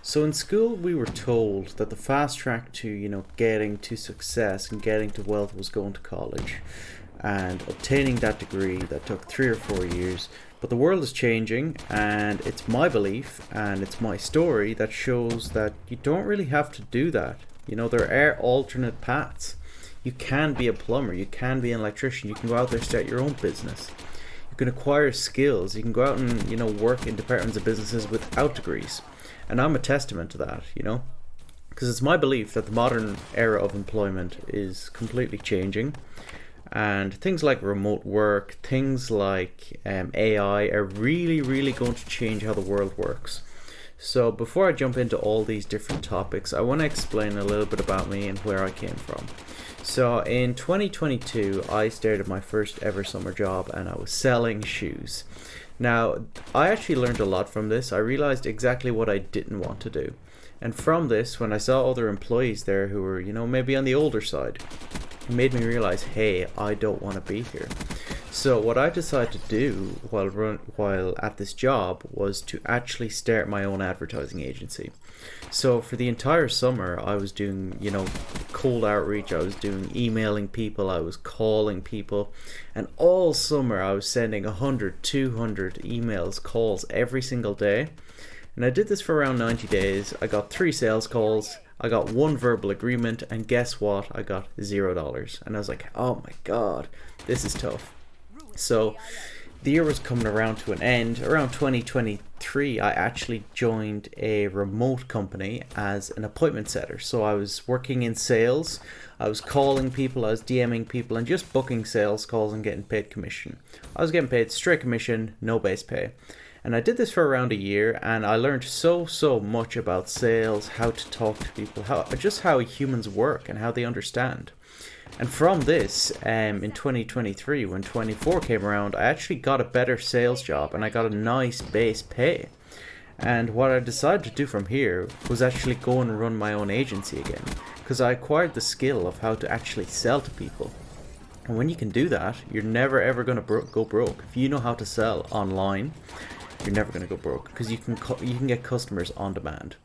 So in school, we were told that the fast track to, getting to success and getting to wealth was going to college and obtaining that degree that took 3 or 4 years. But the world is changing, and it's my belief and it's my story that shows that you don't really have to do that. There are alternate paths. You can be a plumber, you can be an electrician, you can go out there and start your own business. You can acquire skills, you can go out and, work in departments of businesses without degrees. And I'm a testament to that, because it's my belief that the modern era of employment is completely changing. And things like remote work, things like AI are really, really going to change how the world works. So before I jump into all these different topics, I want to explain a little bit about me and where I came from. So in 2022, I started my first ever summer job and I was selling shoes. Now, I actually learned a lot from this. I realized exactly what I didn't want to do. And from this, when I saw other employees there who were, maybe on the older side, it made me realize, hey, I don't want to be here. So what I decided to do while at this job was to actually start my own advertising agency. So for the entire summer, I was doing, cold outreach. I was doing emailing people. I was calling people. And all summer, I was sending 100, 200 emails, calls every single day. And I did this for around 90 days. I got 3 sales calls. I got 1 verbal agreement. And guess what? I got $0. And I was like, oh my God, this is tough. So the year was coming around to an end. Around 2023, I actually joined a remote company as an appointment setter. So I was working in sales. I was calling people, I was DMing people, and just booking sales calls and getting paid commission. I was getting paid straight commission, no base pay. And I did this for around a year, and I learned so much about sales, how to talk to people, how humans work and how they understand. And from this, in 2023, when 24 came around, I actually got a better sales job and I got a nice base pay. And what I decided to do from here was actually go and run my own agency again, because I acquired the skill of how to actually sell to people. And when you can do that, you're never ever going to go broke. If you know how to sell online, you're never going to go broke, because you can get customers on demand.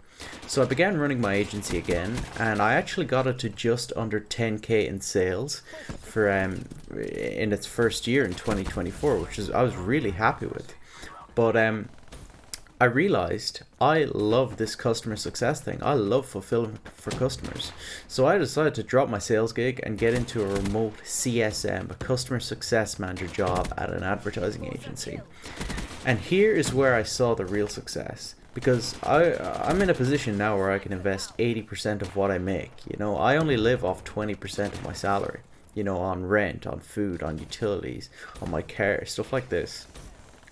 So I began running my agency again, and I actually got it to just under 10k in sales for in its first year in 2024, which I was really happy with. But I realized I love this customer success thing. I love fulfilling for customers. So I decided to drop my sales gig and get into a remote CSM, a customer success manager job at an advertising agency. And here is where I saw the real success. Because I'm in a position now where I can invest 80% of what I make. I only live off 20% of my salary. On rent, on food, on utilities, on my car, stuff like this.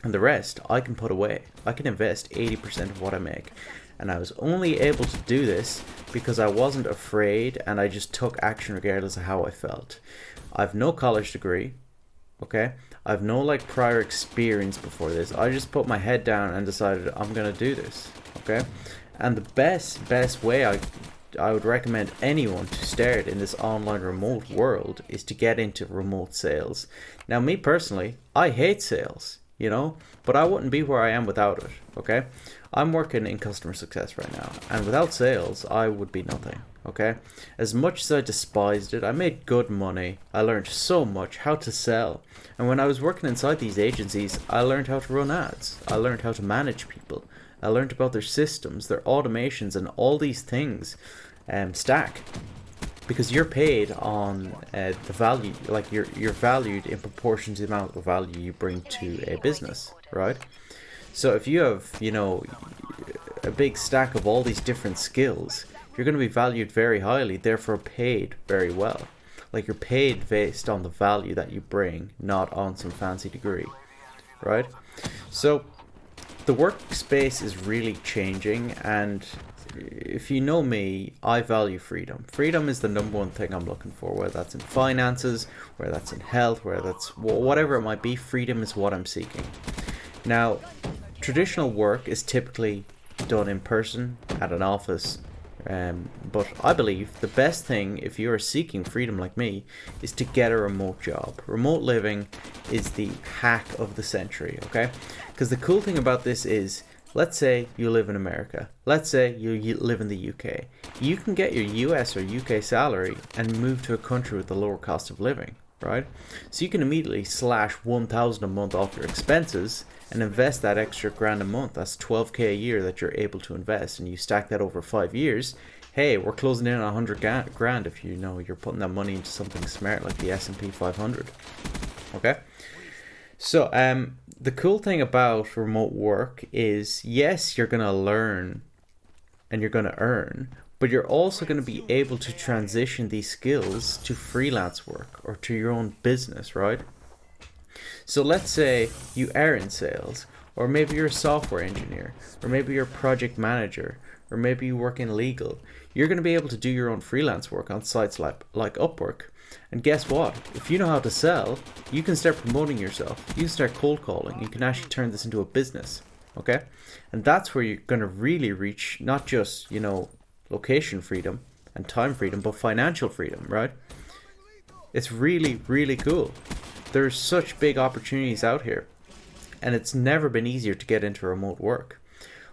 And the rest I can put away. I can invest 80% of what I make. And I was only able to do this because I wasn't afraid and I just took action regardless of how I felt. I've no college degree. Okay, I've no prior experience before this. I just put my head down and decided I'm gonna do this. Okay, and the best way I would recommend anyone to start in this online remote world is to get into remote sales. Now, me personally, I hate sales, but I wouldn't be where I am without it. Okay, I'm working in customer success right now, and without sales, I would be nothing. Okay, as much as I despised it, I made good money. I learned so much how to sell, and when I was working inside these agencies, I learned how to run ads. I learned how to manage people. I learned about their systems, their automations, and all these things stack, because you're paid on the value. You're valued in proportion to the amount of value you bring to a business, right? So if you have a big stack of all these different skills, you're going to be valued very highly, therefore paid very well. You're paid based on the value that you bring, not on some fancy degree, right? So the workspace is really changing, and if you know me, I value freedom. Freedom is the number one thing I'm looking for, whether that's in finances, whether that's in health, whether that's whatever it might be. Freedom is what I'm seeking. Now, traditional work is typically done in person at an office. But I believe the best thing, if you are seeking freedom like me, is to get a remote job. Remote living is the hack of the century, okay? Because the cool thing about this is let's say you live in America. Let's say you live in the UK. You can get your US or UK salary and move to a country with a lower cost of living, right? So you can immediately slash 1,000 a month off your expenses and invest that extra grand a month. That's 12k a year that you're able to invest, and you stack that over 5 years. Hey, we're closing in on 100 grand if you know you're putting that money into something smart like the S&P 500. Okay? So, the cool thing about remote work is, yes, you're going to learn and you're going to earn, but you're also going to be able to transition these skills to freelance work or to your own business, right? So let's say you are in sales, or maybe you're a software engineer, or maybe you're a project manager, or maybe you work in legal. You're going to be able to do your own freelance work on sites like Upwork. And guess what? If you know how to sell, you can start promoting yourself. You can start cold calling. You can actually turn this into a business. Okay? And that's where you're going to really reach not just, location freedom and time freedom, but financial freedom, right? It's really, really cool. There's such big opportunities out here. And it's never been easier to get into remote work.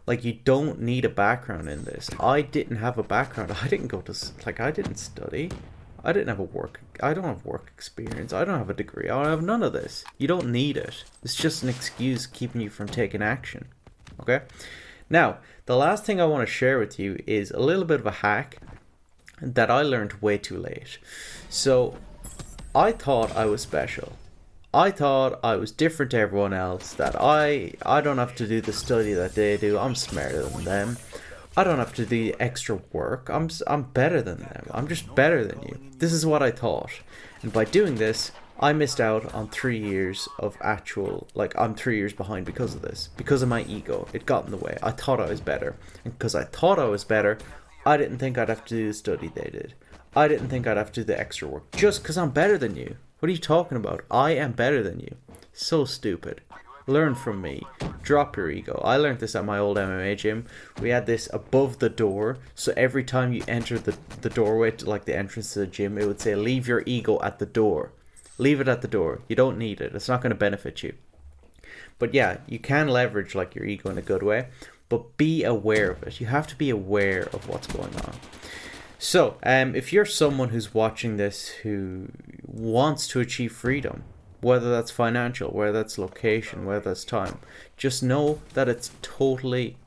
Like, you don't need a background in this. I didn't have a background. I didn't I didn't study. I don't have work experience. I don't have a degree. I don't have none of this. You don't need it. It's just an excuse keeping you from taking action. Okay? Now, the last thing I want to share with you is a little bit of a hack that I learned way too late. So, I thought I was special. I thought I was different to everyone else, that I don't have to do the study that they do. I'm smarter than them. I don't have to do the extra work. I'm better than them. I'm just better than you. This is what I thought. And by doing this, I missed out on 3 years of I'm 3 years behind because of this. Because of my ego. It got in the way. I thought I was better. And because I thought I was better, I didn't think I'd have to do the study they did. I didn't think I'd have to do the extra work. Just because I'm better than you. What are you talking about? I am better than you. So stupid. Learn from me. Drop your ego. I learned this at my old MMA gym. We had this above the door, so every time you enter the doorway to the entrance to the gym, it would say, leave your ego at the door. Leave it at the door. You don't need it. It's not going to benefit you. But yeah, you can leverage your ego in a good way, but be aware of it. You have to be aware of what's going on. So, if you're someone who's watching this who wants to achieve freedom, whether that's financial, whether that's location, whether that's time, just know that it's totally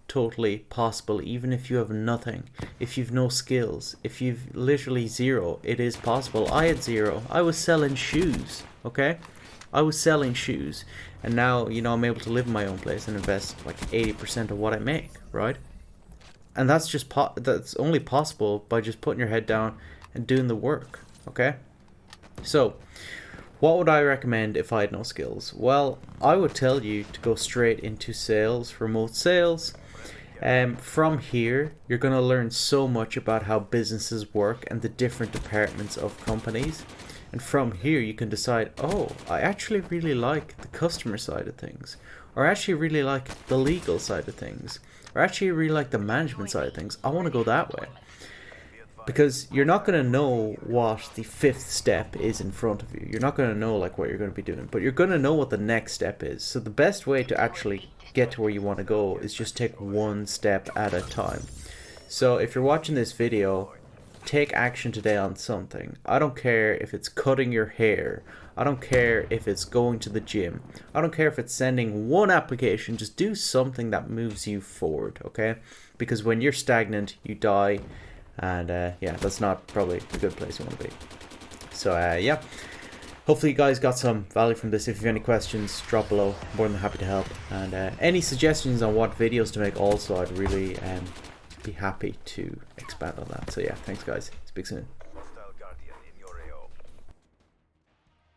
possible, even if you have nothing, if you've no skills, if you've literally zero, it is possible. I had zero. I was selling shoes, okay? I was selling shoes, and now, I'm able to live in my own place and invest 80% of what I make, right? And that's just that's only possible by just putting your head down and doing the work, okay? So, what would I recommend if I had no skills? Well, I would tell you to go straight into sales, remote sales. From here, you're going to learn so much about how businesses work and the different departments of companies. And from here, you can decide, oh, I actually really like the customer side of things. Or I actually really like the legal side of things. Or actually really like the management side of things. I want to go that way. Because you're not going to know what the fifth step is in front of you. You're not going to know what you're going to be doing. But you're going to know what the next step is. So the best way to actually get to where you want to go is just take one step at a time. So if you're watching this video, take action today on something. I don't care if it's cutting your hair. I don't care if it's going to the gym. I don't care if it's sending one application. Just do something that moves you forward, okay? Because when you're stagnant, you die. And yeah, that's not probably a good place you want to be. So yeah, hopefully you guys got some value from this. If you have any questions, drop below. More than happy to help. And any suggestions on what videos to make also, I'd really be happy to expand on that. So yeah, thanks guys. Speak soon.